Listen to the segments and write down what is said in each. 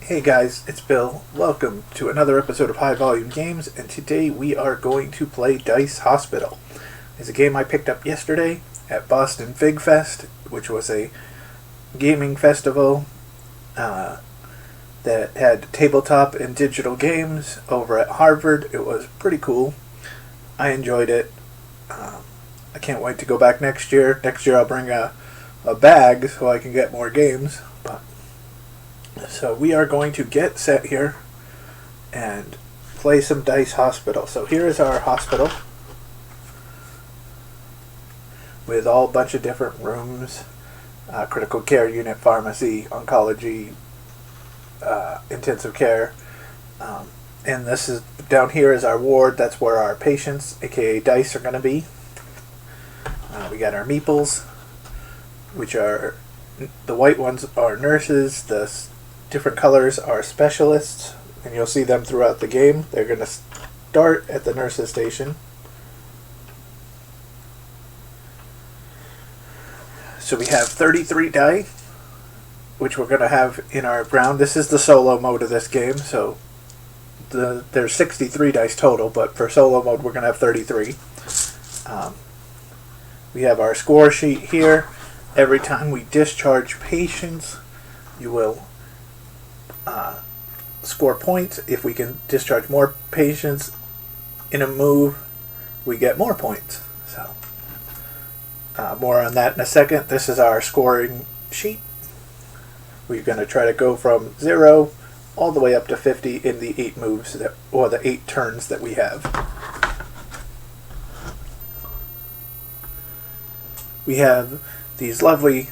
Hey guys, it's Bill. Welcome to another episode of High Volume Games, and today we are going to play Dice Hospital. It's a game I picked up yesterday at Boston Fig Fest, which was a gaming festival that had tabletop and digital games over at Harvard. It was pretty cool. I enjoyed it. I can't wait to go back next year. Next year I'll bring a bag so I can get more games. So we are going to get set here and play some Dice Hospital. So here is our hospital with all a bunch of different rooms, critical care unit, pharmacy, oncology, intensive care. And this is down here is our ward. That's where our patients, aka Dice, are going to be. We got our meeples, which are the white ones are nurses. The different colors are specialists, and you'll see them throughout the game. They're going to start at the nurses station. So we have 33 die, which we're going to have in our ground. This is the solo mode of this game, so there's 63 dice total, but for solo mode we're going to have 33. We have our score sheet here. Every time we discharge patients, you will score points. If we can discharge more patients in a move, we get more points. So more on that in a second. This is our scoring sheet. We're going to try to go from 0 all the way up to 50 in the 8 moves or the 8 turns that we have. We have these lovely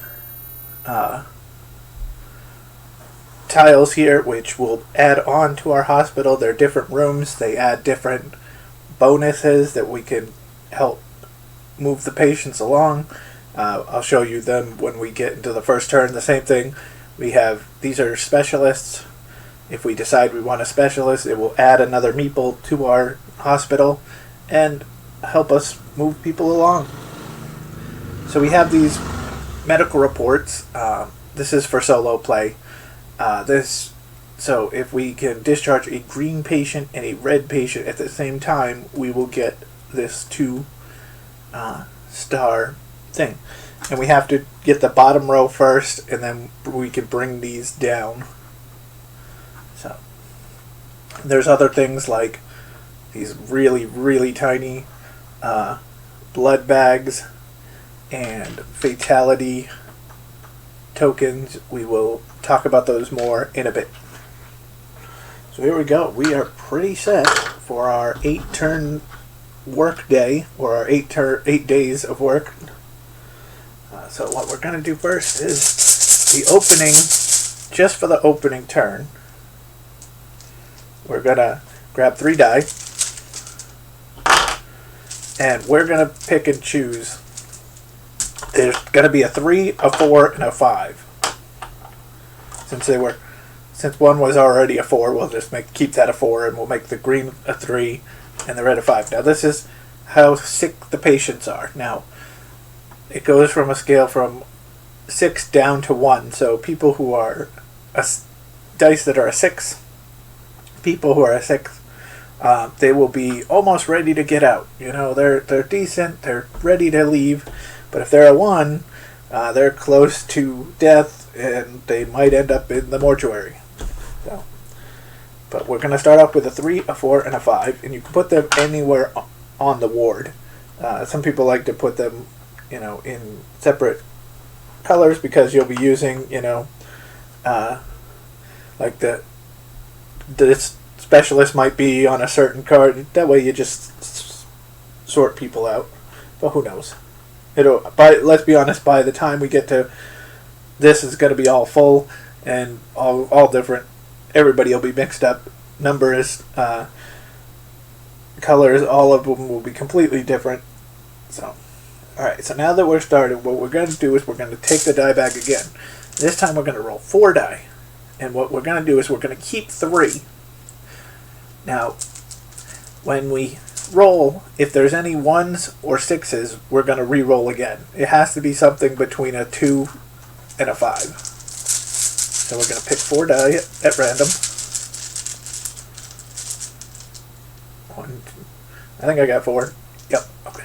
tiles here, which will add on to our hospital. They're different rooms. They add different bonuses that we can help move the patients along. I'll show you them when we get into the first turn. The same thing. We have, these are specialists. If we decide we want a specialist, it will add another meeple to our hospital and help us move people along. So we have these medical reports. This is for solo play. So if we can discharge a green patient and a red patient at the same time, we will get this 2-star thing. And we have to get the bottom row first, and then we can bring these down. So there's other things like these really, really tiny blood bags and fatality tokens. We will talk about those more in a bit. So here we go. We are pretty set for our 8-turn work day, or our 8 days of work. So what we're going to do first is the opening. Just for the opening turn, we're going to grab 3 die, and we're going to pick and choose. There's going to be a 3, a 4, and a 5. Since one was already a 4, we'll just keep that a 4, and we'll make the green a 3 and the red a 5. Now this is how sick the patients are. Now it goes from a scale from 6 down to 1. So people who are dice that are a 6, people who are a 6, they will be almost ready to get out. You know, they're decent, they're ready to leave. But if they're a 1, they're close to death, and they might end up in the mortuary. So, but we're going to start off with a 3, a 4, and a 5, and you can put them anywhere on the ward. Some people like to put them, in separate colors because you'll be using, like this specialist might be on a certain card. That way you just sort people out. But who knows? Let's be honest, by the time we get to this, is going to be all full and all different. Everybody will be mixed up. Numbers, colors, all of them will be completely different. So, alright, so now that we're started, what we're going to do is we're going to take the die bag again. This time we're going to roll 4 die. And what we're going to do is we're going to keep 3. Now, when we roll, if there's any 1s or 6s, we're going to re-roll again. It has to be something between a 2 and a 5. So we're going to pick 4 die at random. One, I think I got 4. Yep, okay.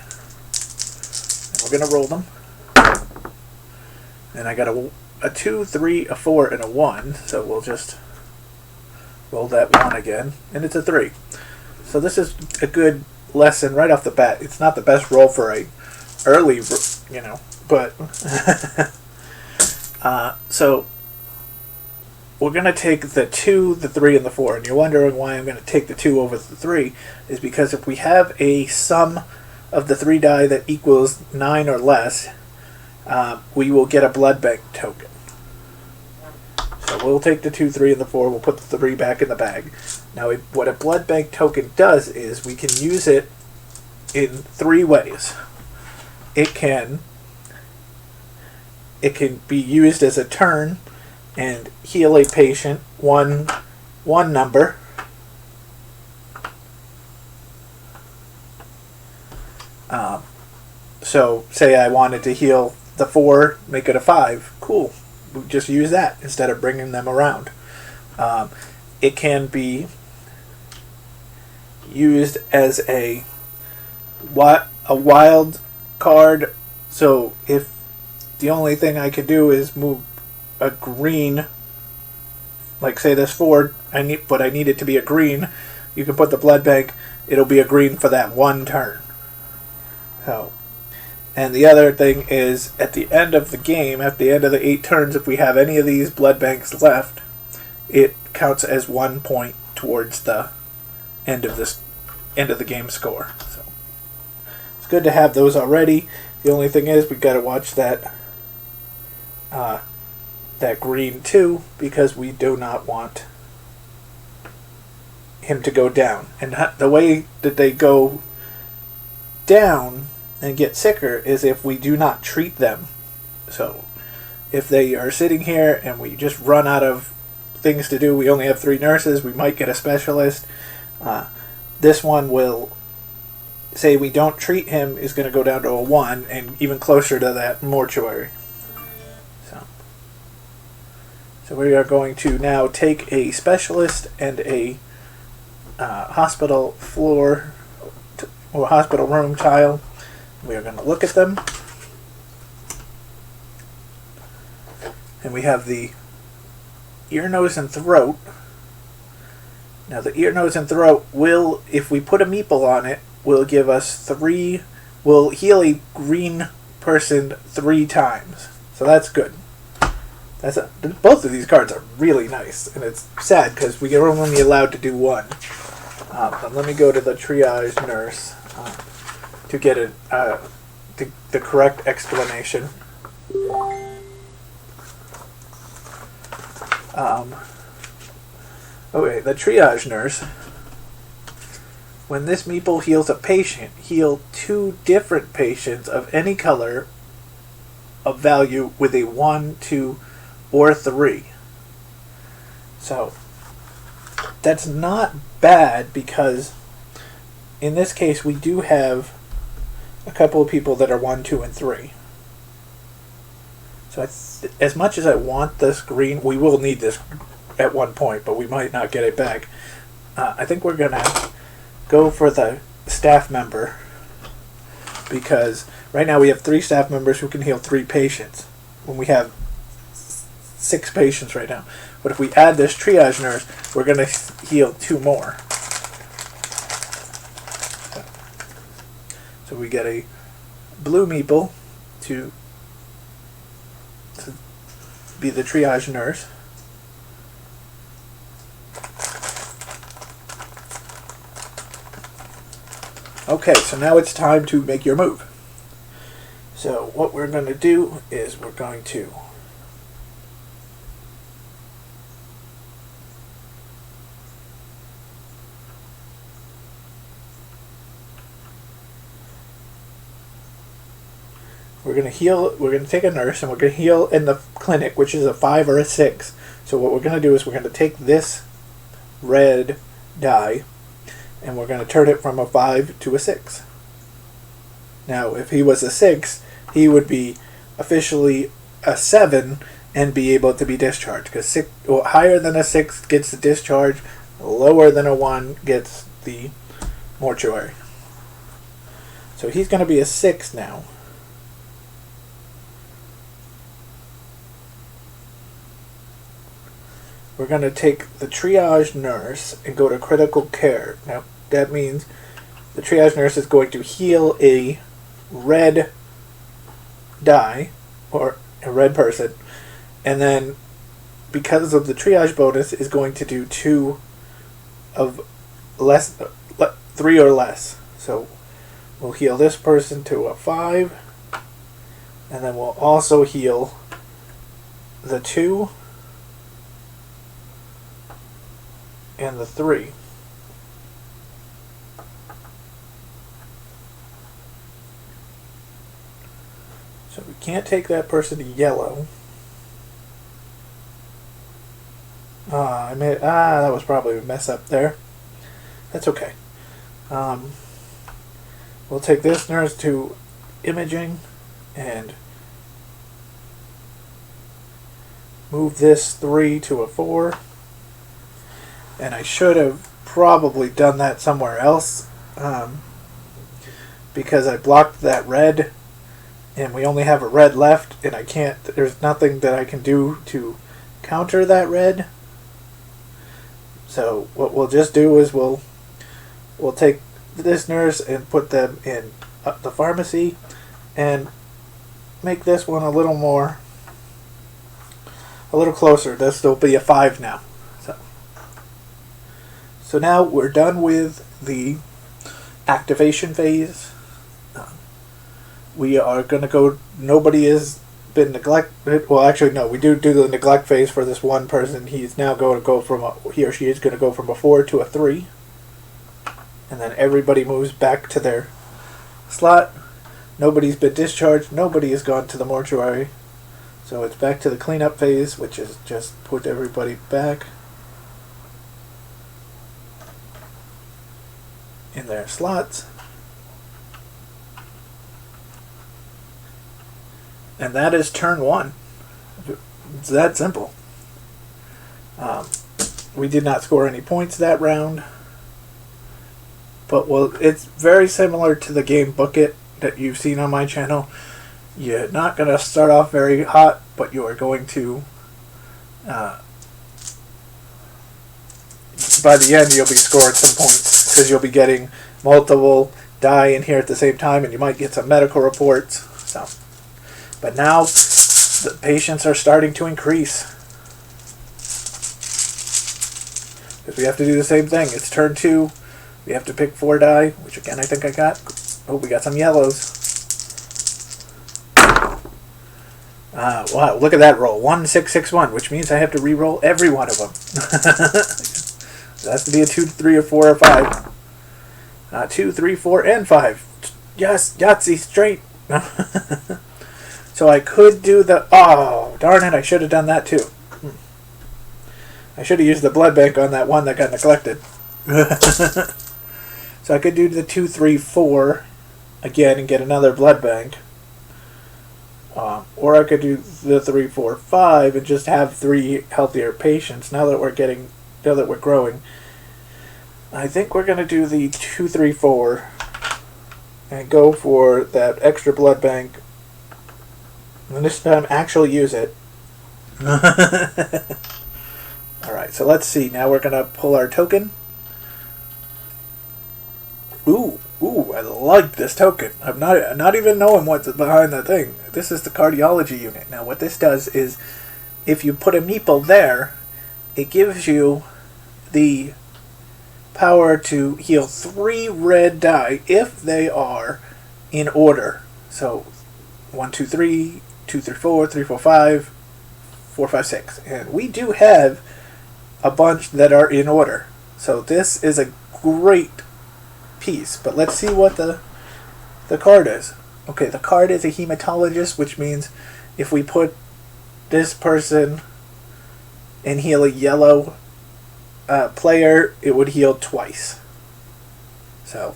And we're going to roll them. And I got a 2, 3, a 4, and a 1. So we'll just roll that 1 again. And it's a 3. So this is a good lesson right off the bat. It's not the best roll for a early, but so we're going to take the 2, the 3, and the 4. And you're wondering why I'm going to take the 2 over the 3 is because if we have a sum of the 3 die that equals 9 or less, we will get a blood bank token. So we'll take the 2, 3, and the 4. We'll put the 3 back in the bag. Now, what a blood bank token does is we can use it in 3 ways. It can be used as a turn and heal a patient one number. So, say I wanted to heal the 4, make it a 5. Cool. We just use that instead of bringing them around. It can be used as a wild card. So if the only thing I could do is move a green, like say this 4, but I need it to be a green, you can put the blood bank. It'll be a green for that 1 turn. So. And the other thing is, at the end of the game, at the end of the 8 turns, if we have any of these blood banks left, it counts as 1 point towards the end of the game score. So it's good to have those already. The only thing is, we've got to watch that green too, because we do not want him to go down. And the way that they go down and get sicker is if we do not treat them. So if they are sitting here and we just run out of things to do, we only have 3 nurses, we might get a specialist. This one will say we don't treat him is going to go down to a 1 and even closer to that mortuary. So we are going to now take a specialist and a hospital floor or hospital room tile. We are going to look at them. And we have the ear, nose, and throat. Now the ear, nose, and throat will, if we put a meeple on it, will give us 3, will heal a green person 3 times. So that's good. Both of these cards are really nice. And it's sad because we are only allowed to do 1. But let me go to the triage nurse. To get the correct explanation. Okay, the triage nurse. When this meeple heals a patient, heal 2 different patients of any color of value with a 1, 2, or 3. So that's not bad because in this case we do have a couple of people that are 1, 2, and 3. So as much as I want this green, we will need this at one point, but we might not get it back. I think we're going to go for the staff member because right now we have 3 staff members who can heal 3 patients when we have 6 patients right now. But if we add this triage nurse, we're going to heal 2 more. So we get a blue meeple to be the triage nurse. Okay, so now it's time to make your move. So what we're going to do is we're going to heal. We're going to take a nurse and we're going to heal in the clinic, which is a 5 or a 6. So what we're going to do is we're going to take this red die and we're going to turn it from a 5 to a 6. Now, if he was a 6, he would be officially a 7 and be able to be discharged. Because higher than a 6 gets the discharge, lower than a 1 gets the mortuary. So he's going to be a 6 now. We're going to take the triage nurse and go to critical care. Now, that means the triage nurse is going to heal a red die, or a red person, and then, because of the triage bonus, is going to do 2 of less, 3 or less. So we'll heal this person to a 5, and then we'll also heal the 2 and the 3. So we can't take that person to yellow. That was probably a mess up there. That's okay. We'll take this nurse to imaging and move this 3 to a 4. And I should have probably done that somewhere else, because I blocked that red, and we only have a red left, and I can't, there's nothing that I can do to counter that red. So what we'll just do is we'll take this nurse and put them in the pharmacy and make this one a little closer. This will be a 5 now. So now we're done with the activation phase. We are going to go, nobody has been neglected. Well, actually, no, we do the neglect phase for this one person. He's now going to go from he or she is going to go from a 4 to a 3. And then everybody moves back to their slot. Nobody's been discharged. Nobody has gone to the mortuary. So it's back to the cleanup phase, which is just put everybody back in their slots. And that is turn 1. It's that simple. We did not score any points that round. But it's very similar to the game Book It that you've seen on my channel. You're not going to start off very hot, but you are going to, by the end, you'll be scoring some points, because you'll be getting multiple die in here at the same time, and you might get some medical reports. So, but now the patients are starting to increase, because we have to do the same thing. It's turn 2. We have to pick 4 die, which again I think I got. Oh, we got some yellows. Wow, look at that roll. 1, 6, 6, 1, which means I have to re-roll every one of them. It has to be a 2, 3, or 4, or 5. 2, 3, 4, and 5. Yes, Yahtzee, straight. So I could do the... Oh, darn it, I should have done that too. I should have used the blood bank on that one that got neglected. So I could do the 2, 3, 4 again and get another blood bank. Or I could do the 3, 4, 5 and just have 3 healthier patients. Now that we're growing, I think we're going to do the 2, 3, 4 and go for that extra blood bank. And this time actually use it. Alright, so let's see. Now we're going to pull our token. Ooh, I like this token. I'm not even knowing what's behind the thing. This is the cardiology unit. Now what this does is, if you put a meeple there, it gives you the power to heal 3 red die if they are in order. So 1, 2, 3, 2, 3, 4, 3, 4, 5, 4, 5, 6. And we do have a bunch that are in order. So this is a great piece. But let's see what the card is. Okay, the card is a hematologist, which means if we put this person and heal a yellow player, it would heal twice. So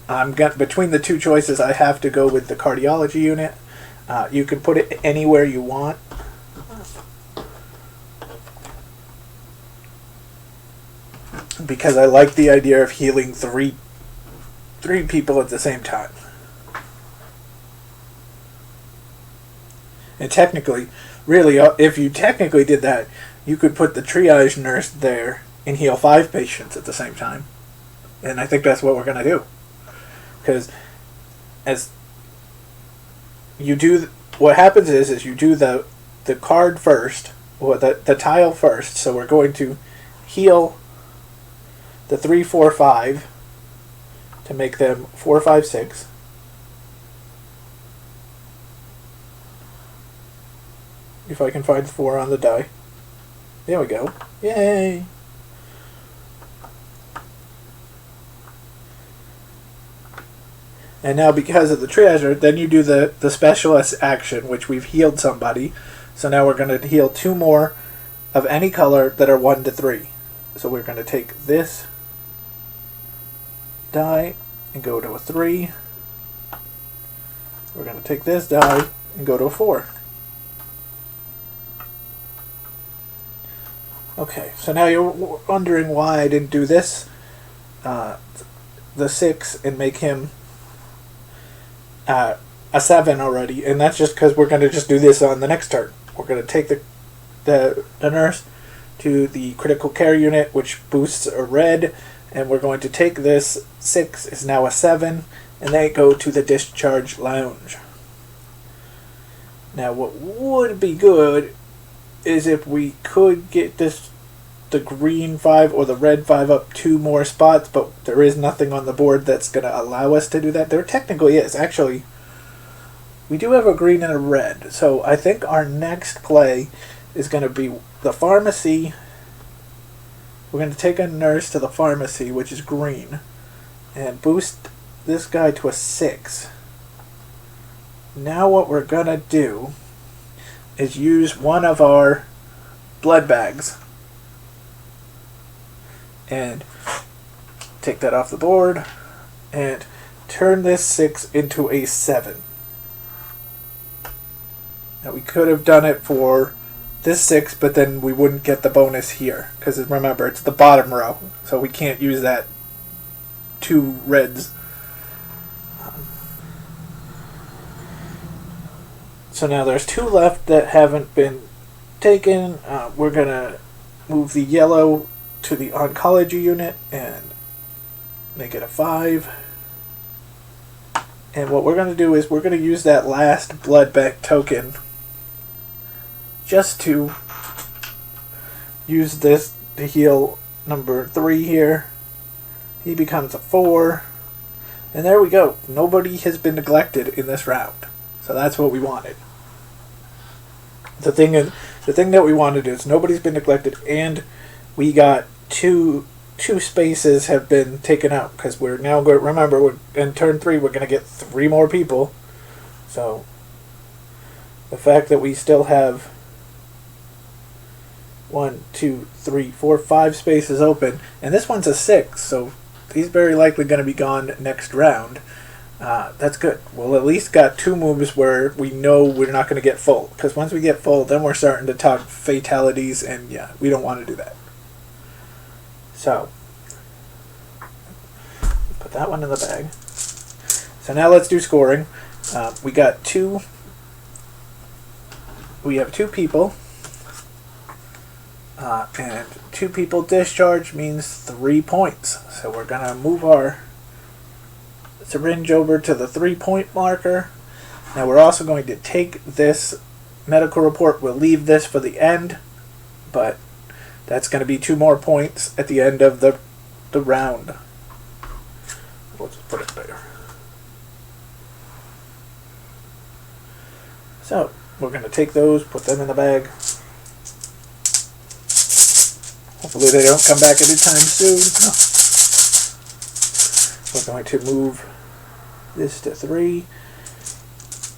between the 2 choices, I have to go with the cardiology unit. You can put it anywhere you want. because I like the idea of healing three people at the same time. And technically, really, if you technically did that, you could put the triage nurse there and heal 5 patients at the same time. And I think that's what we're going to do. Because as you do, what happens is you do the card first, or the tile first. So we're going to heal the 3, 4, 5 to make them 4, 5, 6. If I can find 4 on the die. There we go. Yay! And now because of the treasure, then you do the specialist action, which we've healed somebody. So now we're going to heal 2 more of any color that are 1 to 3. So we're going to take this die and go to a 3. We're going to take this die and go to a 4. Okay, so now you're wondering why I didn't do this, the 6, and make him a 7 already, and that's just because we're going to just do this on the next turn. We're going to take the nurse to the critical care unit, which boosts a red, and we're going to take this 6 is now a 7, and they go to the discharge lounge. Now what would be good is if we could get the green 5 or the red 5 up 2 more spots, but there is nothing on the board that's going to allow us to do that. There technically is. Actually, we do have a green and a red, so I think our next play is going to be the pharmacy. We're going to take a nurse to the pharmacy, which is green, and boost this guy to a 6. Now what we're going to do is use one of our blood bags and take that off the board and turn this 6 into a 7. Now we could have done it for this 6, but then we wouldn't get the bonus here, because remember, it's the bottom row, so we can't use that 2 reds. So now there's 2 left that haven't been taken. We're going to move the yellow to the oncology unit and make it a 5. And what we're going to do is we're going to use that last blood bank token just to use this to heal number 3 here. He becomes a 4. And there we go. Nobody has been neglected in this round. So that's what we wanted. The thing that we wanted is nobody's been neglected, and we got two spaces have been taken out, because we're now going. Remember, in turn 3 we're going to get 3 more people. So the fact that we still have 1, 2, 3, 4, 5 spaces open, and this one's a 6, so he's very likely going to be gone next round. That's good. We'll at least got 2 moves where we know we're not going to get full. Because once we get full, then we're starting to talk fatalities, and yeah, we don't want to do that. So, put that one in the bag. So now let's do scoring. We got 2. We have 2 people. And 2 people discharge means 3 points. So we're going to move our syringe over to the 3-point marker. Now we're also going to take this medical report. We'll leave this for the end, but that's going to be 2 more points at the end of the round. Let's put it there. So we're going to take those, put them in the bag. Hopefully they don't come back anytime soon. No. We're going to move this to 3.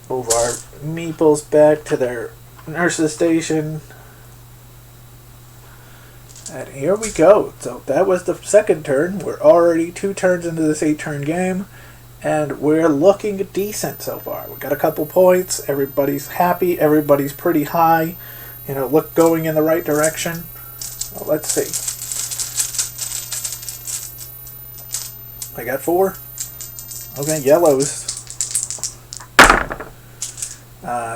Move our meeples back to their nurse's station. And here we go. So that was the second turn. We're already 2 turns into this 8-turn game. And we're looking decent so far. We got a couple points. Everybody's happy. Everybody's pretty high. look going in the right direction. Well, let's see. I got 4. Okay, yellows.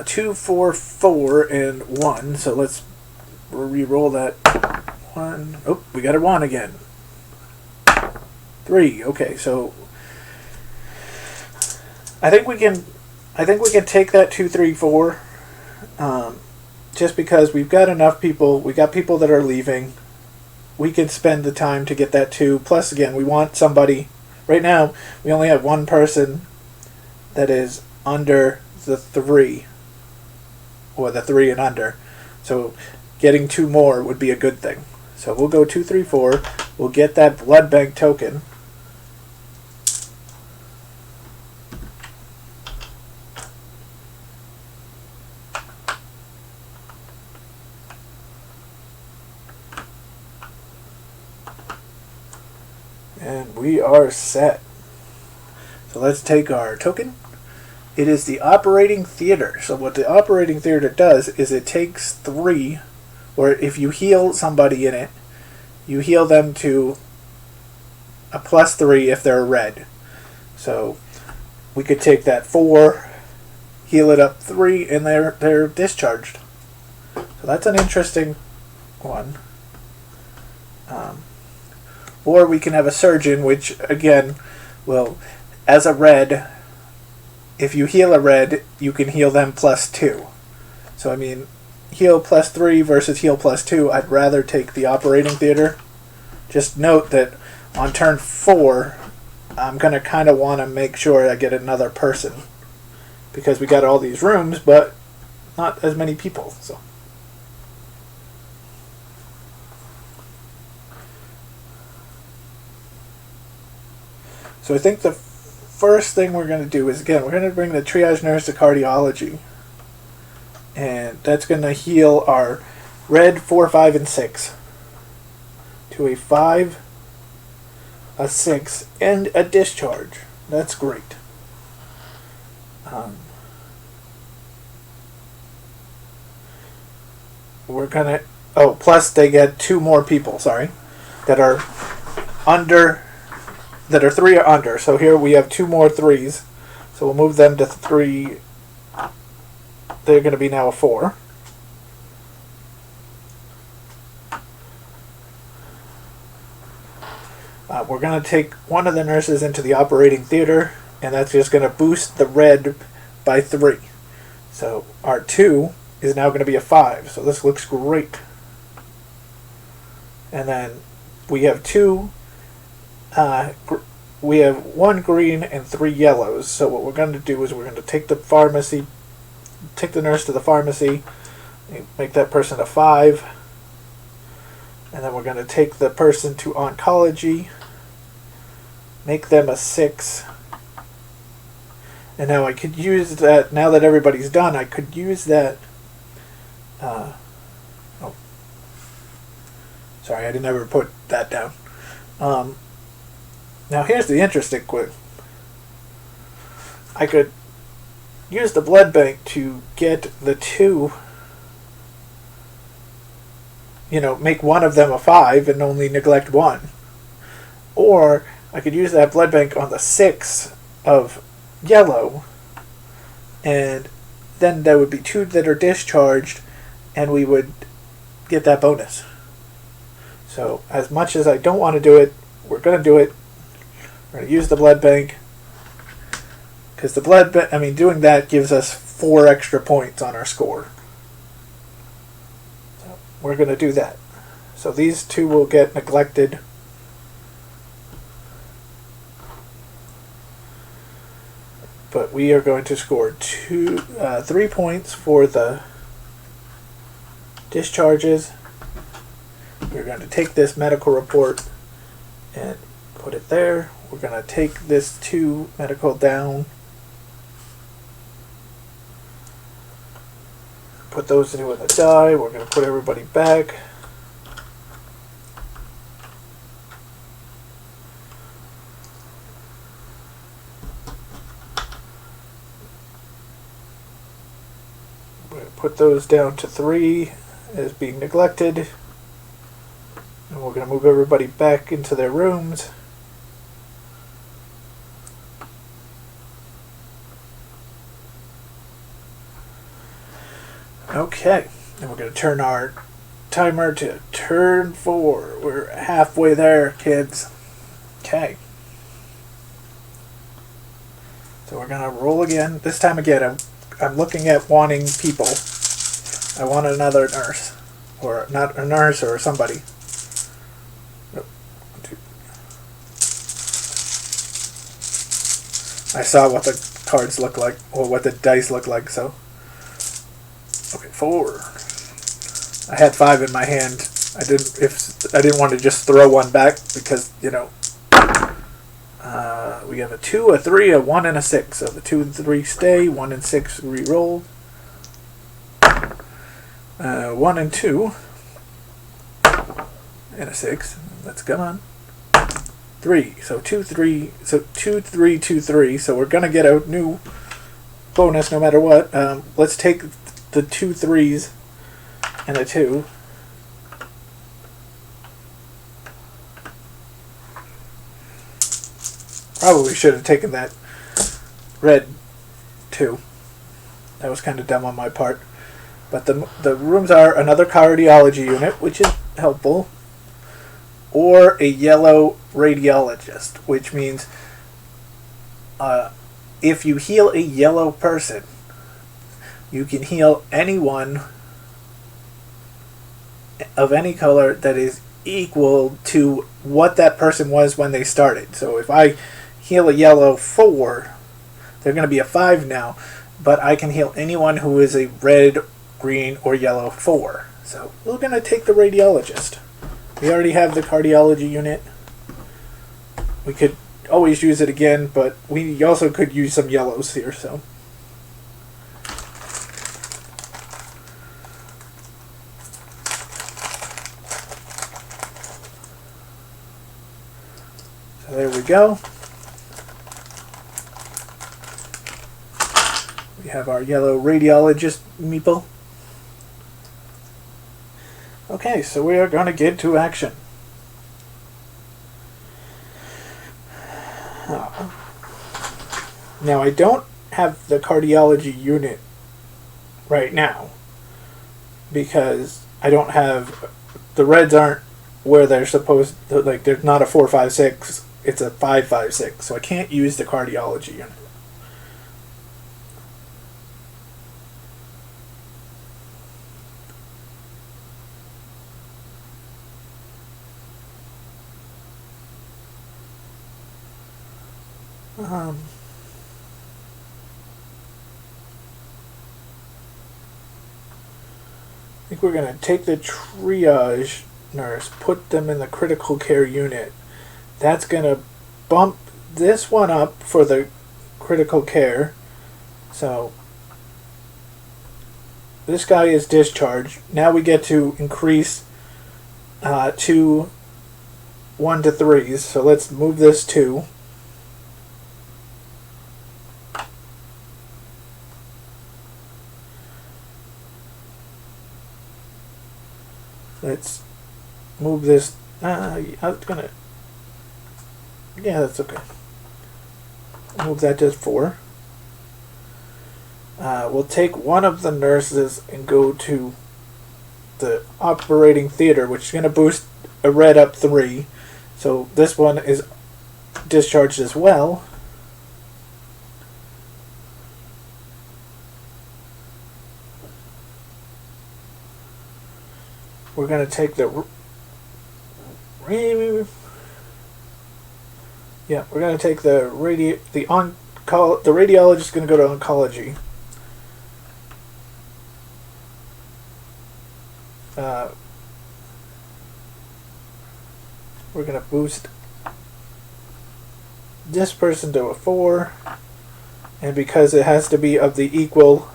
2, 4, 4, and 1. So let's re-roll that 1. Oh, we got a 1 again. 3. Okay, so I think we can take that 2, 3, 4. Just because we've got enough people, we got people that are leaving. We can spend the time to get that 2. Plus, again, we want somebody. Right now, we only have one person that is under the 3, or the 3 and under. So getting 2 more would be a good thing. So we'll go 2, 3, 4. We'll get that blood bank token. And we are set. So let's take our token. It is the operating theater. So what the operating theater does is it takes 3, or if you heal somebody in it, you heal them to a +3 if they're red. So we could take that 4, heal it up 3, and they're discharged. So that's an interesting one. Or we can have a surgeon, which again will, as a red, if you heal a red, you can heal them +2. So I mean, heal +3 versus heal +2, I'd rather take the operating theater. Just note that on turn 4, I'm going to kind of want to make sure I get another person. Because we got all these rooms, but not as many people. So I think the first thing we're going to do is, again, we're going to bring the triage nurse to cardiology. And that's going to heal our red 4, 5, and 6 to a 5, a 6, and a discharge. That's great. We're going to... Oh, plus they get 2 more people, sorry, that are under... that are 3 or under. So here we have 2 more 3s. So we'll move them to 3. They're going to be now a 4. We're going to take one of the nurses into the operating theater, and that's just going to boost the red by 3. So our 2 is now going to be a 5. So this looks great. And then we have 2... we have 1 green and 3 yellows. So what we're going to do is we're going to take the nurse to the pharmacy, make that person a 5, and then we're going to take the person to oncology, make them a 6. And now I could use that, now that everybody's done, I could use that, sorry, I didn't ever put that down. Now here's the interesting quiz. I could use the blood bank to get the 2, make one of them a 5 and only neglect 1. Or I could use that blood bank on the 6 of yellow, and then there would be 2 that are discharged, and we would get that bonus. So as much as I don't want to do it, we're going to do it. We're going to use the blood bank, because doing that gives us 4 extra points on our score. So we're going to do that. So these 2 will get neglected. But we are going to score 3 points for the discharges. We're going to take this medical report and put it there. We're going to take this 2 medical down. Put those 2 in the die. We're going to put everybody back. We're going to put those down to 3. is being neglected. And we're going to move everybody back into their rooms. Okay, and we're going to turn our timer to turn 4. We're halfway there, kids. Okay. So we're going to roll again. This time again, I'm looking at wanting people. I want another nurse. Or not a nurse, or somebody. I saw what the cards look like, or what the dice look like, so. Okay, 4. I had 5 in my hand. I didn't want to just throw one back because, you know, we have a 2, a 3, a 1, and a 6. So the 2 and 3 stay. 1 and 6 re-roll. 1 and 2 and a 6. That's gone. 3. So 2, 3. So 2, 3, 2, 3. So we're gonna get a new bonus no matter what. Let's take the 2 3s and a 2. Probably should have taken that red 2. That was kind of dumb on my part. But the rooms are another cardiology unit, which is helpful, or a yellow radiologist, which means if you heal a yellow person, you can heal anyone of any color that is equal to what that person was when they started. So if I heal a yellow 4, they're going to be a 5 now, but I can heal anyone who is a red, green, or yellow 4. So we're going to take the radiologist. We already have the cardiology unit. We could always use it again, but we also could use some yellows here, so. So there we go. We have our yellow radiologist meeple. Okay, so we are going to get to action. Now, I don't have the cardiology unit right now because I don't have, the reds aren't where they're supposed to, like, there's not a 4, 5, 6, it's a 5, 5, 6, so I can't use the cardiology unit. I think we're going to take the triage nurse, put them in the critical care unit. That's going to bump this one up for the critical care. So this guy is discharged. Now we get to increase to 1 to 3s. So let's move this 2. Let's move this. I was gonna. Yeah, that's okay. Move that to 4. We'll take one of the nurses and go to the operating theater, which is going to boost a red up 3. So this one is discharged as well. We're going to take the we're going to take the radiologist is going to go to oncology. We're going to boost this person to a 4, and because it has to be of the equal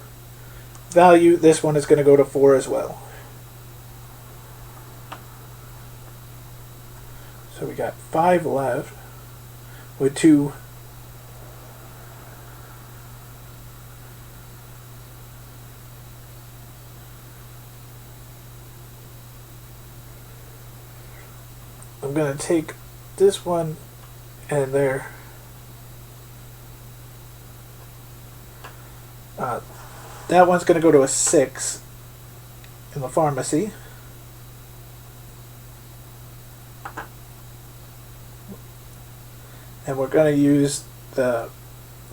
value, this one is going to go to 4 as well. So we got 5 left with 2. I'm going to take this one and there. That one's going to go to a 6 in the pharmacy. And we're going to use the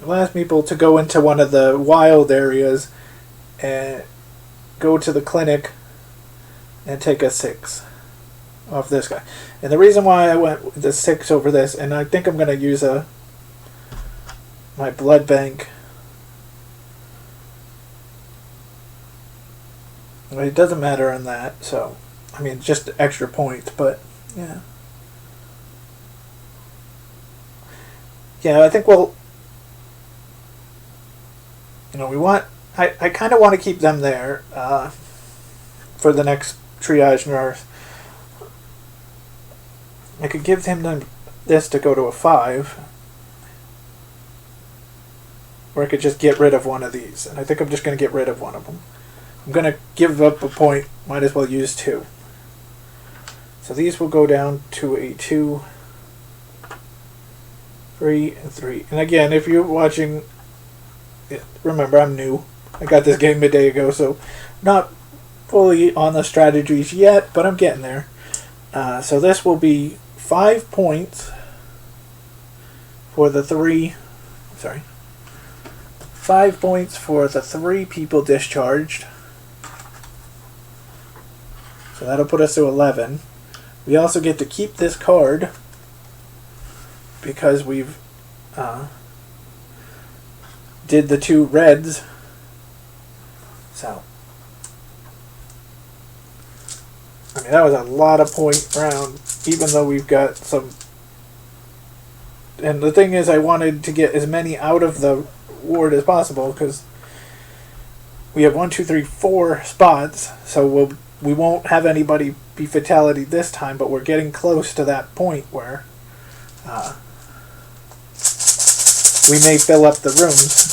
last meeple to go into one of the wild areas and go to the clinic and take a 6 off this guy. And the reason why I went with the 6 over this, and I think I'm going to use my blood bank. It doesn't matter on that, so I mean just extra points, but yeah. Yeah, I think we'll, we want, I kind of want to keep them there for the next triage nurse. I could give him this to go to a 5, or I could just get rid of one of these, and I think I'm just going to get rid of one of them. I'm going to give up a point, might as well use 2. So these will go down to a 2, 3, and 3. And again, if you're watching, remember I'm new. I got this game a day ago, so not fully on the strategies yet, but I'm getting there. So this will be 5 points for the 3, 5 points for the 3 people discharged. So that'll put us to 11. We also get to keep this card because we've did the 2 reds. So, I mean, that was a lot of point round, even though we've got some. And the thing is, I wanted to get as many out of the ward as possible because we have 1, 2, 3, 4 spots, so we won't have anybody be fatality this time, but we're getting close to that point where we may fill up the rooms.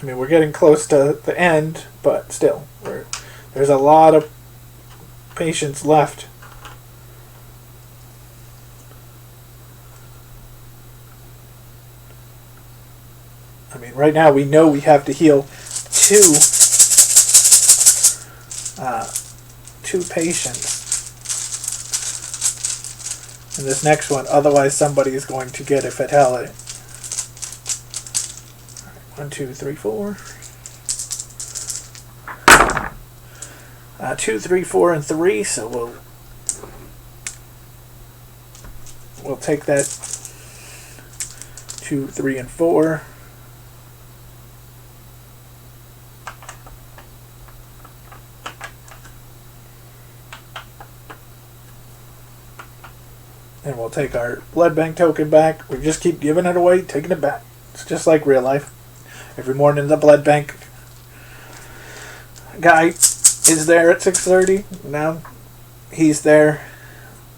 I mean, we're getting close to the end, but still, there's a lot of patients left. I mean, right now we know we have to heal 2 patients in this next one, otherwise somebody is going to get a fatality. 1, 2, 3, 4. 2, 3, 4, and 3. So we'll take that 2, 3, and 4. And we'll take our blood bank token back. We just keep giving it away, taking it back. It's just like real life. Every morning the blood bank guy is there at 6:30. Now he's there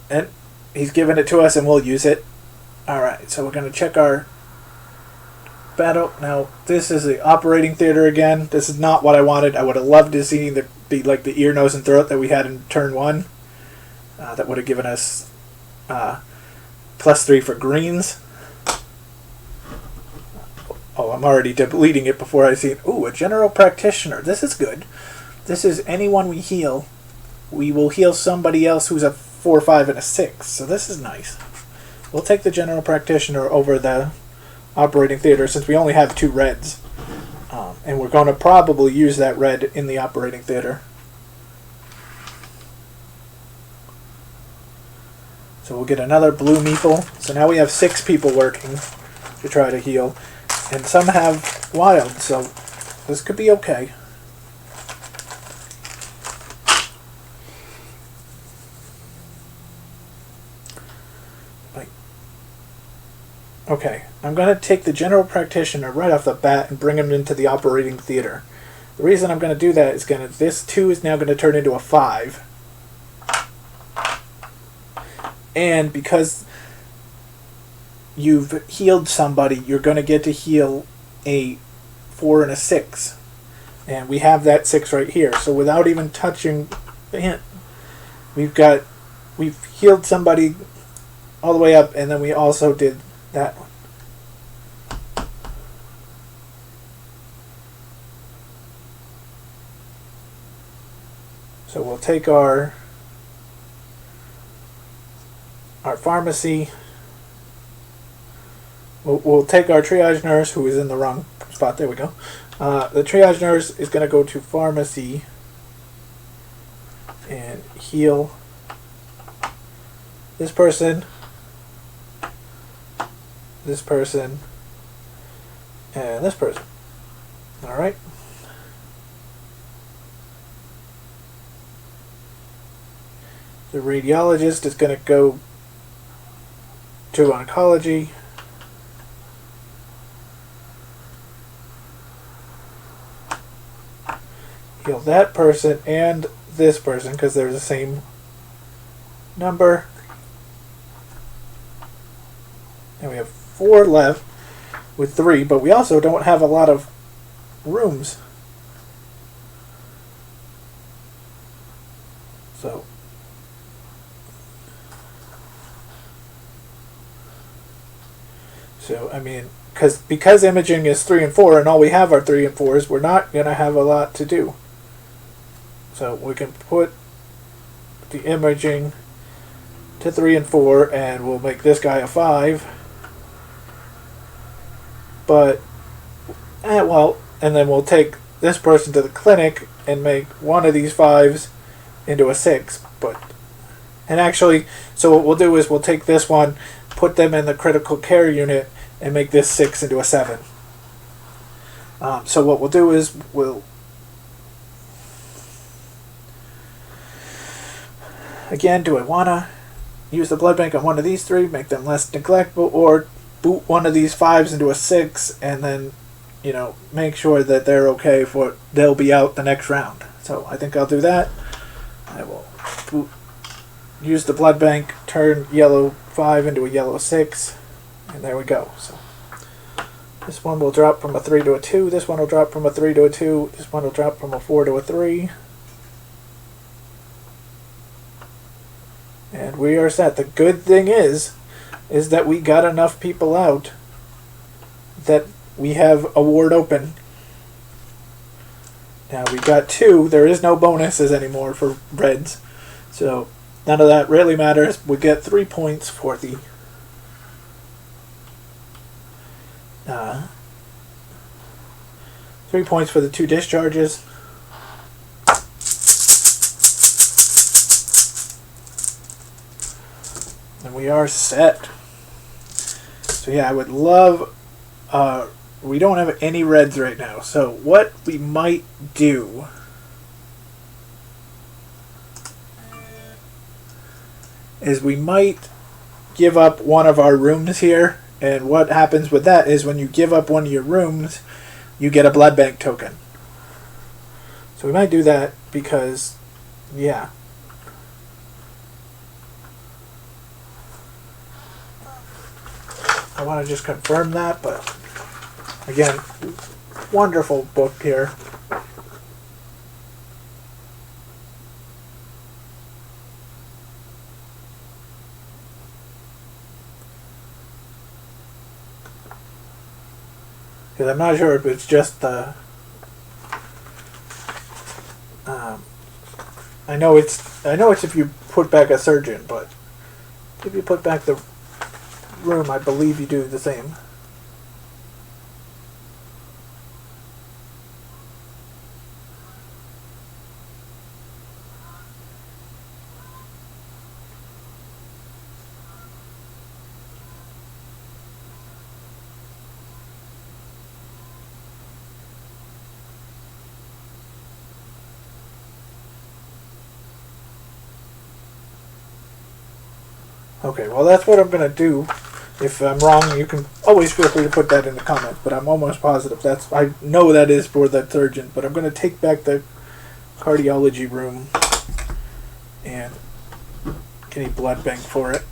and he's giving it to us and we'll use it. Alright, so we're going to check our battle. Now this is the operating theater again. This is not what I wanted. I would have loved to see the ear, nose, and throat that we had in turn 1. That would have given us +3 for greens. Oh, I'm already deleting it before I see it. Ooh, a general practitioner. This is good. This is anyone we heal. We will heal somebody else who's a 4, 5, and a 6. So this is nice. We'll take the general practitioner over the operating theater since we only have 2 reds. And we're going to probably use that red in the operating theater. So we'll get another blue meeple. So now we have 6 people working to try to heal. And some have wild, so this could be okay. Okay, I'm going to take the general practitioner right off the bat and bring him into the operating theater. The reason I'm going to do that is this 2 is now going to turn into a 5. And because you've healed somebody, you're going to get to heal a 4 and a 6. And we have that 6 right here. So without even touching Man, we've healed somebody all the way up, and then we also did that one. So we'll take our pharmacy. We'll take our triage nurse, who is in the wrong spot. There we go. The triage nurse is going to go to pharmacy and heal this person, and this person. Alright. The radiologist is going to go to oncology. Heal that person and this person because they're the same number. And we have 4 left with 3, but we also don't have a lot of rooms. So I mean, because imaging is 3 and 4, and all we have are 3 and 4s, we're not going to have a lot to do. So we can put the imaging to 3 and 4, and we'll make this guy a 5. But, and then we'll take this person to the clinic and make one of these 5s into a 6. And actually, so what we'll do is we'll take this one, put them in the critical care unit, and make this 6 into a 7. So what we'll do is we'll again, do I want to use the blood bank on one of these 3, make them less neglectful, or boot one of these 5s into a 6 and then, make sure that they're okay they'll be out the next round. So I think I'll do that. I will use the blood bank, turn yellow 5 into a yellow 6, and there we go. So this one will drop from a 3 to a 2, this one will drop from a 3 to a 2, this one will drop from a 4 to a 3. And we are set. The good thing is that we got enough people out that we have a ward open. Now we got 2. There is no bonuses anymore for reds. So none of that really matters. We get 3 points for the 3 points for the 2 discharges. And we are set. So yeah, I would love... we don't have any reds right now. So what we might do... is we might give up one of our rooms here. And what happens with that is when you give up one of your rooms, you get a blood bank token. So we might do that because, yeah. I want to just confirm that, but again, wonderful book here. Because I'm not sure if it's just the... I know it's if you put back a surgeon, but if you put back the room, I believe you do the same. Okay, well that's what I'm going to do. If I'm wrong, you can always feel free to put that in the comments, but I'm almost positive I know that is for that surgeon, but I'm going to take back the cardiology room and get a blood bank for it.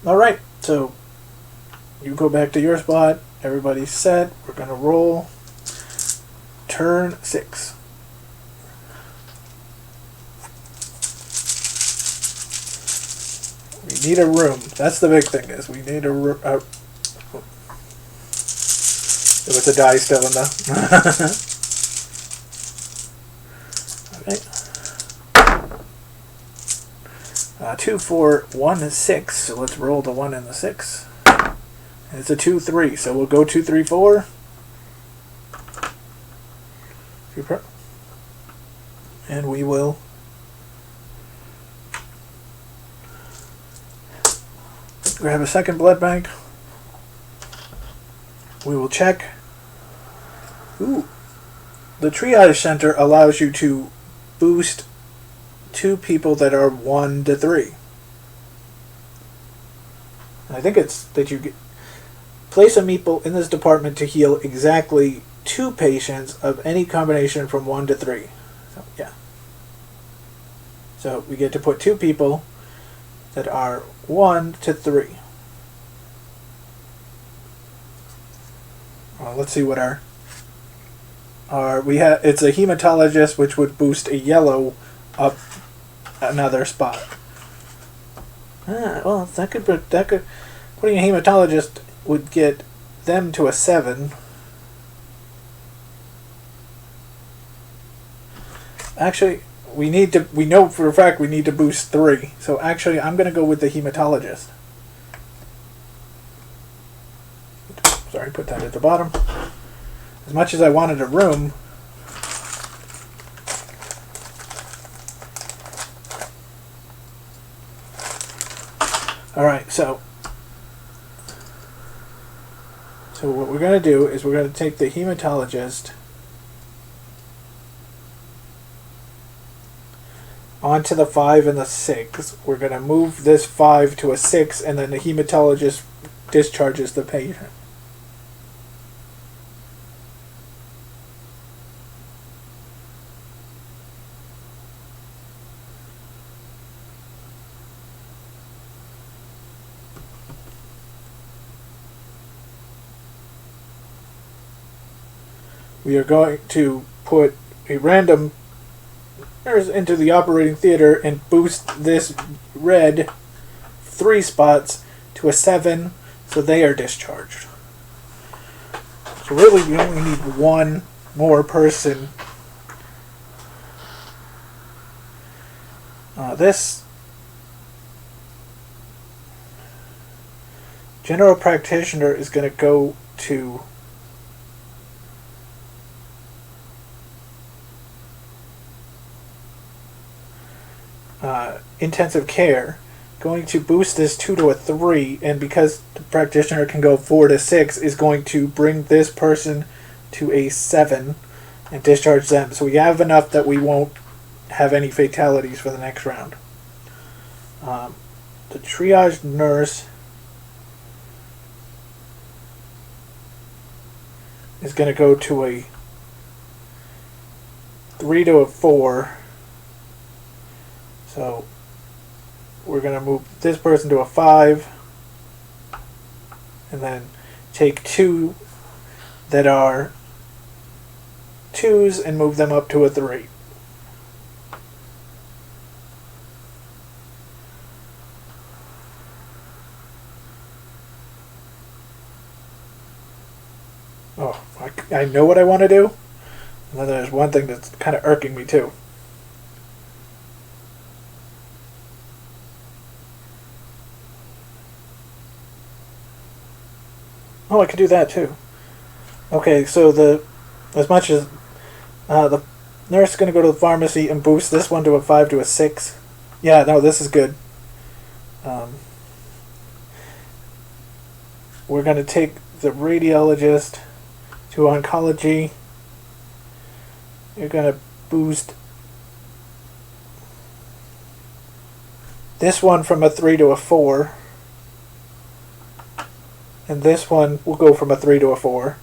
Alright, so you go back to your spot, everybody's set, we're going to roll. turn 6. We need a room. That's the big thing, is we need a room. There was a die still in the... Alright. 2, 4, 1, 6. So let's roll the 1 and the 6. And it's a 2, 3. So we'll go 2, 3, 4. And we will grab a second blood bank. We will check. Ooh. The triage center allows you to boost 2 people that are 1 to 3. I think it's that you place a meeple in this department to heal exactly 2 patients of any combination from 1 to 3. So, yeah. So we get to put 2 people that are 1 to 3. Well, let's see what our we have. It's a hematologist, which would boost a yellow up another spot. Well, that could putting a hematologist would get them to a 7. Actually, we know for a fact we need to boost 3. So actually, I'm going to go with the hematologist. Sorry, put that at the bottom. As much as I wanted a room, alright, so what we're going to do is we're going to take the hematologist onto the 5 and the 6. We're going to move this 5 to a 6, and then the hematologist discharges the patient. We are going to put a random nurse into the operating theater and boost this red 3 spots to a 7, so they are discharged. So really we only need 1 more person. This general practitioner is going to go to intensive care, going to boost this 2 to a 3, and because the practitioner can go 4 to 6, is going to bring this person to a 7 and discharge them. So we have enough that we won't have any fatalities for the next round. The triage nurse is going to go to a 3 to a 4. So we're going to move this person to a 5, and then take 2 that are 2s and move them up to a 3. Oh, I know what I want to do. And then there's one thing that's kind of irking me too. Oh, I could do that too. Okay, so as much as the nurse is going to go to the pharmacy and boost this one to a 5 to a 6. Yeah, no, this is good. We're going to take the radiologist to oncology. You're going to boost this one from a 3 to a 4. And this one will go from a 3 to a 4.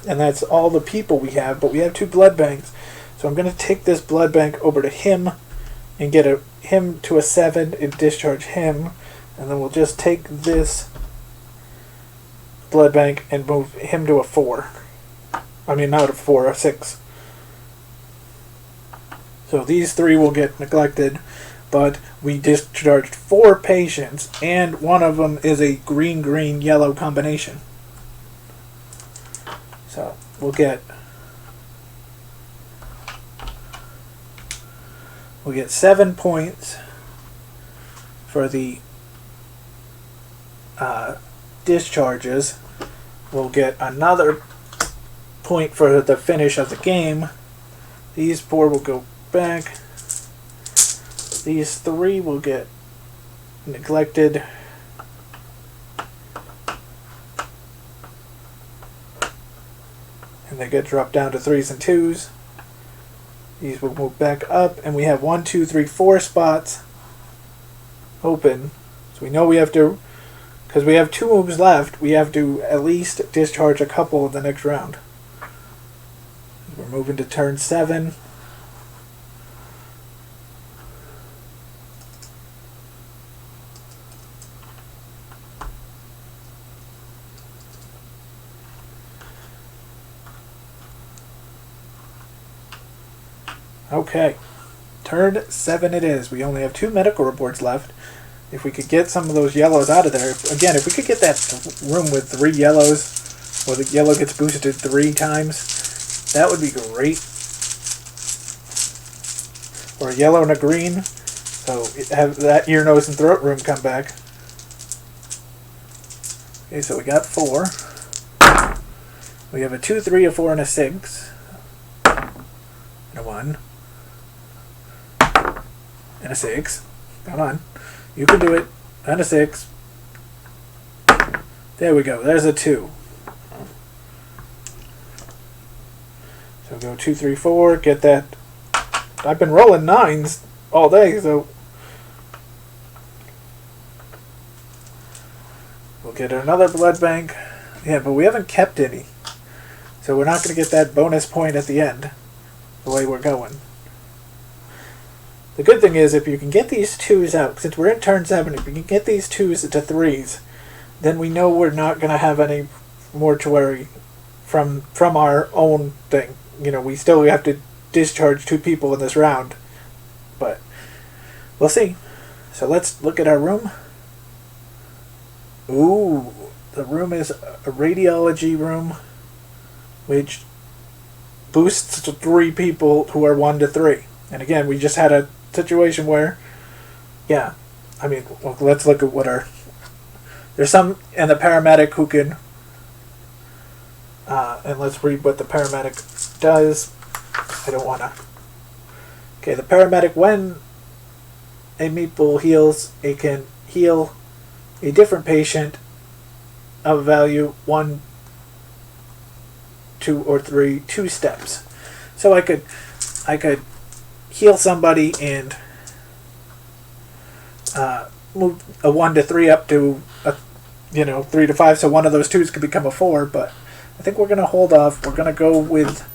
And that's all the people we have, but we have 2 blood banks. So I'm going to take this blood bank over to him and get him to a 7 and discharge him. And then we'll just take this blood bank and move him to a 4. I mean, not a 4, a 6. So these 3 will get neglected, but we discharged 4 patients, and one of them is a green-green-yellow combination. So we'll get 7 points for the discharges. We'll get another point for the finish of the game. These 4 will go back. These 3 will get neglected. And they get dropped down to 3s and 2s. These will move back up, and we have 1, 2, 3, 4 spots open. So we know we have to, because we have 2 moves left, we have to at least discharge a couple of the next round. We're moving to turn 7. Okay, turn 7 it is. We only have 2 medical reports left. If we could get some of those yellows out of there, again, if we could get that room with 3 yellows, where the yellow gets boosted 3 times, that would be great. Or a yellow and a green, so have that ear, nose, and throat room come back. Okay, so we got 4. We have a 2, 3, a 4, and a 6. And a 1. And a 6. Come on. You can do it. And a 6. There we go. There's a 2. So go 2, 3, 4. Get that. I've been rolling 9s all day, so we'll get another blood bank. Yeah, but we haven't kept any. So we're not going to get that bonus point at the end, the way we're going. The good thing is, if you can get these 2s out, since we're in turn 7, if we can get these 2s to 3s, then we know we're not going to have any mortuary from our own thing. You know, we still have to discharge 2 people in this round, but we'll see. So let's look at our room. Ooh, the room is a radiology room, which boosts to 3 people who are 1 to 3. And again, we just had a situation where, yeah, I mean, well, let's look at what there's some, and the paramedic who can, and let's read what the paramedic does. I don't want to. Okay, the paramedic, when a meeple heals, it can heal a different patient of value 1, 2, or 3, 2 steps. So I could heal somebody and move a 1 to 3 up to 3 to 5. So one of those 2s could become a 4. But I think we're going to hold off. We're going to go with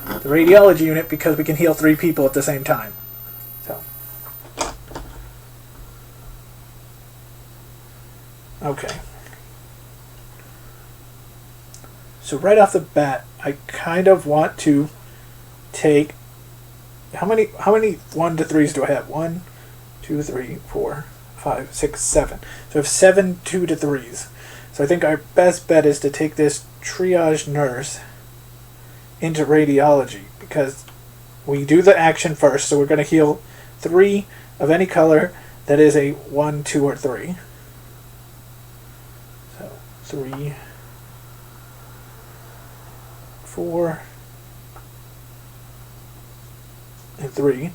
the radiology unit because we can heal 3 people at the same time. So okay. So right off the bat, I kind of want to take how many 1 to 3s do I have? 1, 2, 3, 4, 5, 6, 7. So I have 7 2 to 3s. So I think our best bet is to take this triage nurse into radiology because we do the action first. So we're going to heal 3 of any color that is a 1, 2, or 3. So 3, 4, and 3.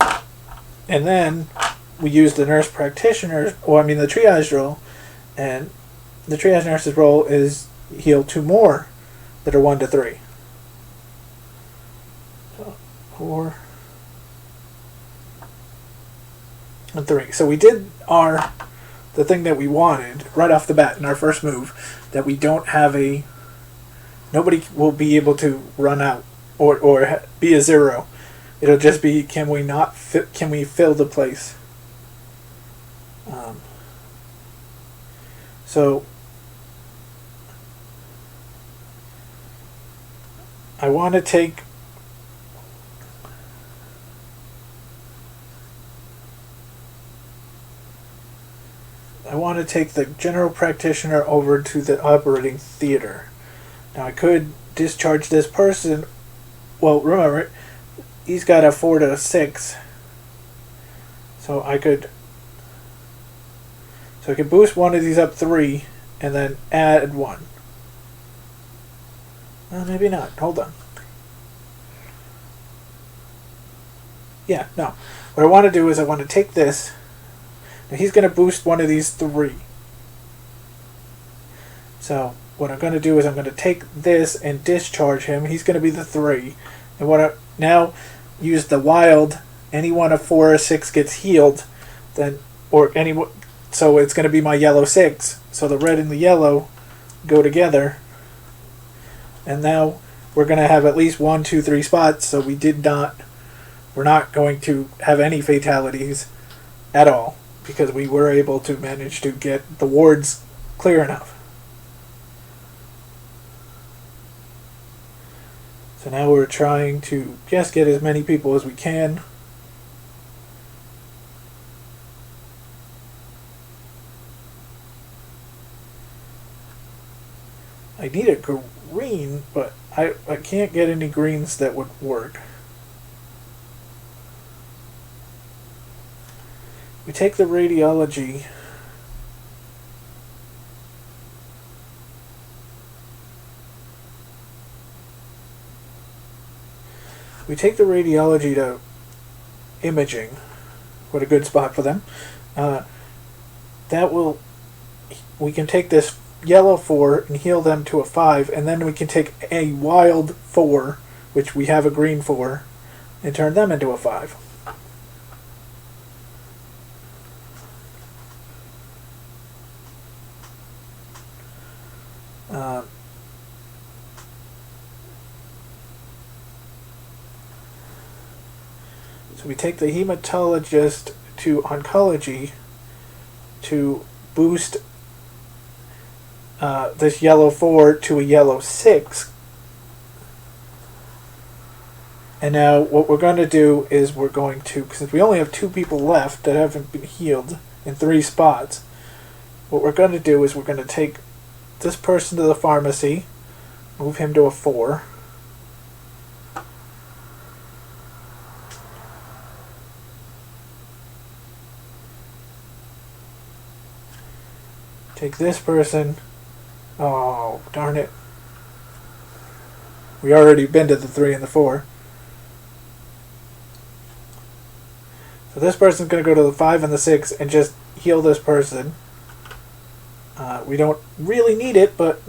And then we use the nurse practitioner, the triage role, and the triage nurse's role is heal 2 more that are 1 to 3. So 4 and 3. So we did the thing that we wanted right off the bat in our first move, that we don't have nobody will be able to run out or be a 0. It'll just be, can we fill the place? So I want to take the general practitioner over to the operating theater. Now I could discharge this person. Well, remember, he's got a 4 to 6. So I could boost one of these up 3 and then add 1. Maybe not. Hold on. Yeah, no. What I want to do is I want to take this. Now he's going to boost one of these 3. So what I'm going to do is I'm going to take this and discharge him. He's going to be the 3. And what I now use the wild. Anyone of 4 or 6 gets healed, then so it's going to be my yellow 6. So the red and the yellow go together. And now we're going to have at least 1, 2, 3 spots. So we're not going to have any fatalities at all, because we were able to manage to get the wards clear enough. So now we're trying to just get as many people as we can. I need a green, but I can't get any greens that would work. We take the radiology. We take the radiology to imaging. What a good spot for them. We can take this yellow 4 and heal them to a 5, and then we can take a wild 4, which we have a green 4, and turn them into a 5. So we take the hematologist to oncology to boost this yellow 4 to a yellow 6. And now what we're going to do is we're going to, since we only have 2 people left that haven't been healed in 3 spots, what we're going to do is we're going to take this person to the pharmacy, move him to a 4. Take this person. Oh, darn it. We already been to the 3 and the 4. So this person's going to go to the 5 and the 6 and just heal this person. We don't really need it, but...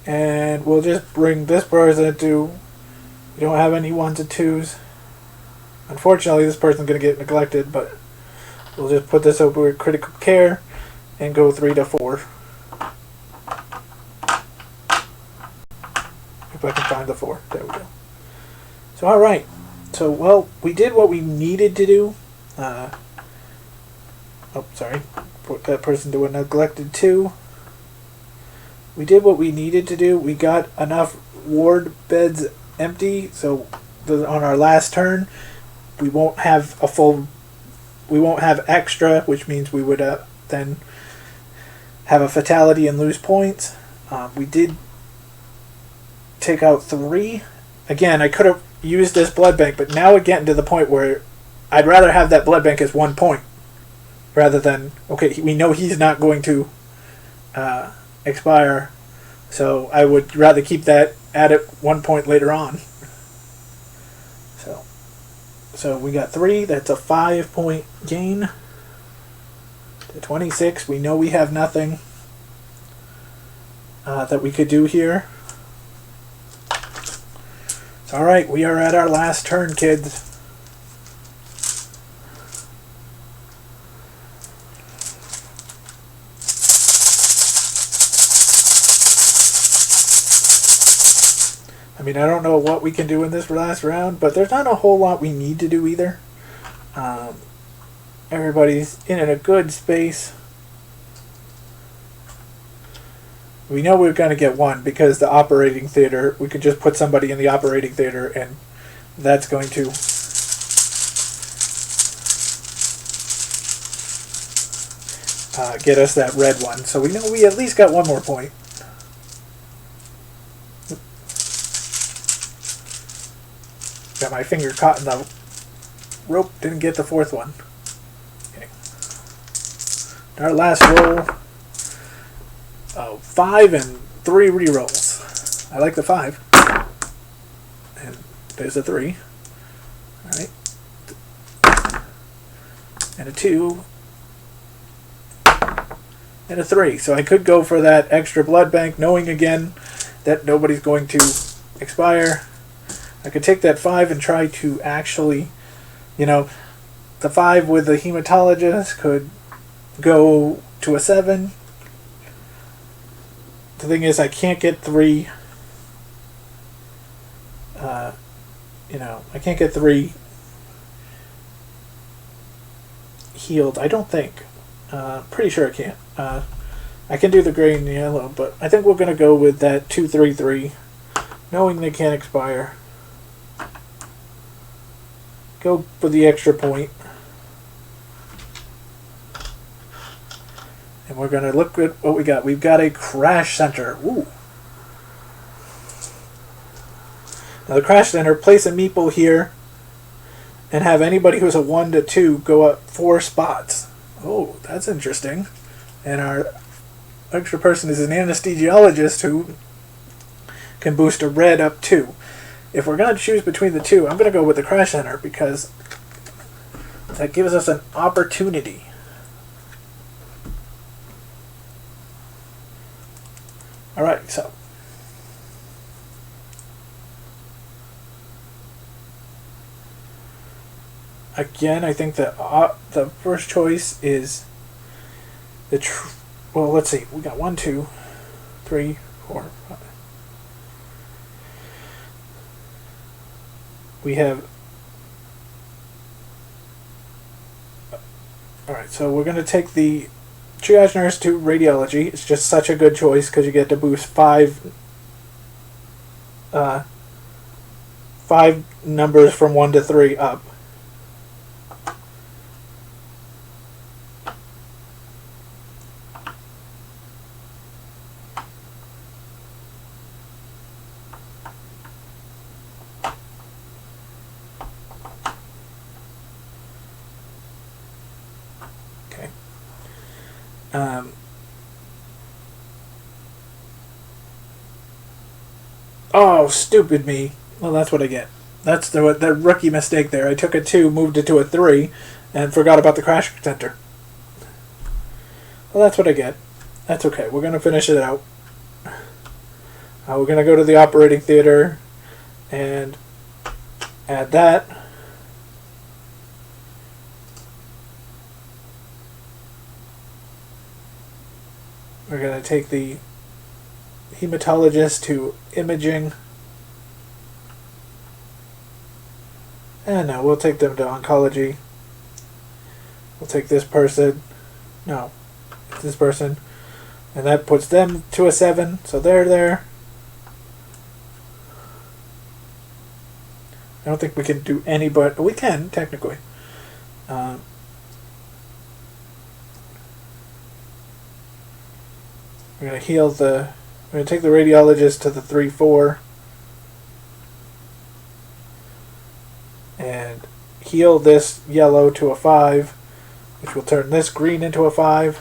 And we'll just bring this person to... We don't have any 1s and 2s. Unfortunately, this person's going to get neglected, but... We'll just put this over critical care and go 3 to 4. If I can find the 4. There we go. So, alright. So, well, we did what we needed to do. Sorry. Put that person to a neglected 2. We did what we needed to do. We got enough ward beds empty, so on our last turn, we won't have extra, which means we would then have a fatality and lose points. We did take out 3. Again, I could have used this blood bank, but now we're getting to the point where I'd rather have that blood bank as 1 point rather than, okay, we know he's not going to expire, so I would rather keep that at 1 point later on. So we got 3, that's a 5-point gain. To 26, we know we have nothing that we could do here. Alright, we are at our last turn, kids. I mean, I don't know what we can do in this last round, but there's not a whole lot we need to do either. Everybody's in a good space. We know we're going to get one because the operating theater, we could just put somebody in the operating theater and that's going to get us that red one. So we know we at least got one more point. Got my finger caught in the rope, didn't get the fourth one. Okay. Our last roll. 5 and 3 re-rolls. I like the 5. And there's a 3. Alright. And a 2. And a 3. So I could go for that extra blood bank, knowing again that nobody's going to expire. I could take that 5 and try to actually, the 5 with the hematologist could go to a 7. The thing is, I can't get 3. I can't get 3 healed. I don't think. Pretty sure I can't. I can do the gray and yellow, but I think we're gonna go with that 2-3-3, knowing they can't expire. Go for the extra point. And we're going to look at what we got. We've got a crash center. Ooh. Now the crash center, place a meeple here and have anybody who's a 1 to 2 go up 4 spots. Oh, that's interesting. And our extra person is an anesthesiologist who can boost a red up 2. If we're going to choose between the two, I'm going to go with the crash center because that gives us an opportunity. Alright, so again, I think that the first choice is well, let's see. We got 1, 2, 3, 4, 5. We have. Alright, so we're going to take the triage nurse to radiology. It's just such a good choice because you get to boost 5 numbers from 1 to 3 up. Okay. Oh, stupid me. Well, that's what I get. That's the rookie mistake there. I took a 2, moved it to a 3, and forgot about the crash center. Well, that's what I get. That's okay. We're going to finish it out. We're going to go to the operating theater and add that. We're going to take the hematologist to imaging. And no, we'll take them to oncology. We'll take this person. No, this person. And that puts them to a 7, so they're there. I don't think we can do any, but we can, technically. We're going to heal the... We're going to take the radiologist to the 3-4. And heal this yellow to a 5, which will turn this green into a 5.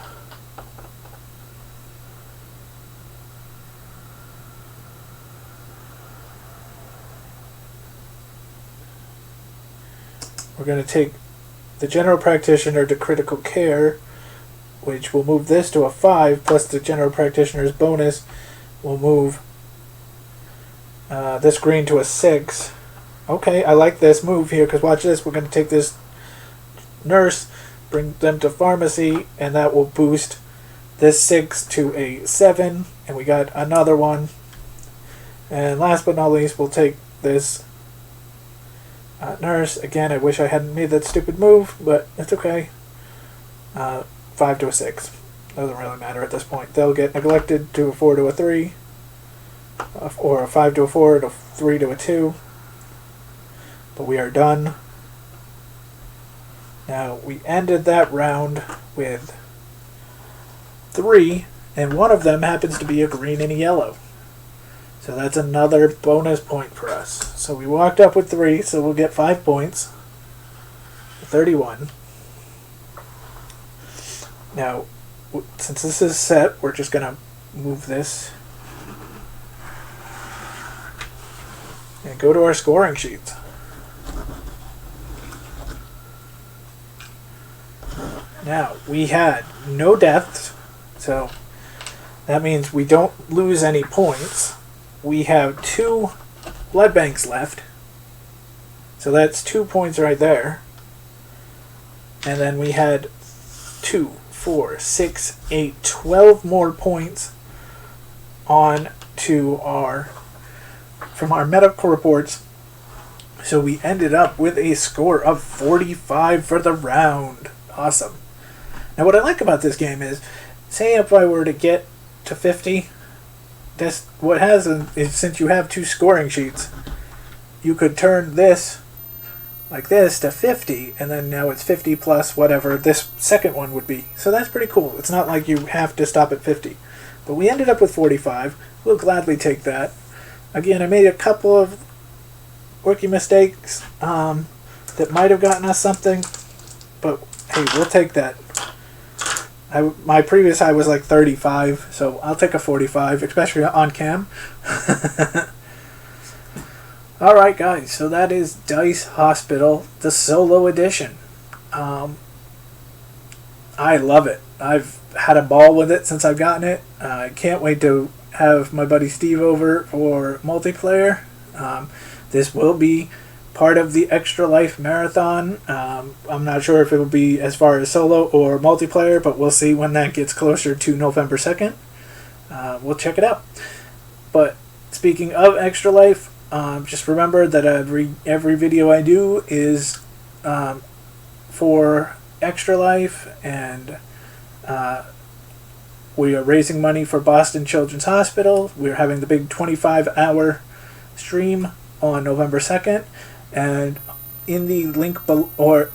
We're going to take the general practitioner to critical care, which will move this to a 5, plus the general practitioner's bonus will move this green to a 6. Okay, I like this move here, because watch this. We're going to take this nurse, bring them to pharmacy, and that will boost this 6 to a 7, and we got another one. And last but not least, we'll take this nurse. Again, I wish I hadn't made that stupid move, but it's okay. 5 to a 6. Doesn't really matter at this point. They'll get neglected to a 4 to a 3, or a 5 to a 4, and a 3 to a 2. But we are done. Now, we ended that round with 3, and one of them happens to be a green and a yellow. So that's another bonus point for us. So we walked up with 3, so we'll get 5 points. 31. Now, since this is set, we're just going to move this and go to our scoring sheets. Now, we had no deaths, so that means we don't lose any points. We have 2 blood banks left, so that's 2 points right there. And then we had 2, 4, 6, 8, 12 more points on to from our medical reports. So we ended up with a score of 45 for the round. Awesome. Now what I like about this game is, say if I were to get to 50, this what has is, since you have 2 scoring sheets, you could turn this like this to 50, and then now it's 50 plus whatever this second one would be. So that's pretty cool. It's not like you have to stop at 50. But we ended up with 45. We'll gladly take that. Again, I made a couple of rookie mistakes that might have gotten us something, but hey, we'll take that. My previous high was like 35, so I'll take a 45, especially on cam. Alright guys, so that is Dice Hospital, the solo edition. I love it. I've had a ball with it since I've gotten it. I can't wait to have my buddy Steve over for multiplayer. This will be part of the Extra Life Marathon. I'm not sure if it will be as far as solo or multiplayer, but we'll see when that gets closer to November 2nd. We'll check it out. But speaking of Extra Life, just remember that every video I do is for Extra Life, and we are raising money for Boston Children's Hospital. We're having the big 25-hour stream on November 2nd, and in the link or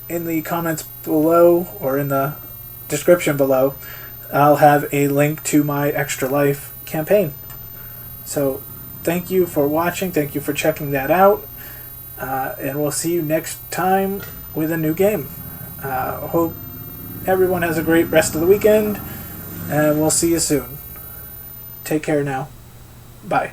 in the comments below, or in the description below, I'll have a link to my Extra Life campaign. So thank you for watching, thank you for checking that out, and we'll see you next time with a new game. Hope everyone has a great rest of the weekend, and we'll see you soon. Take care now. Bye.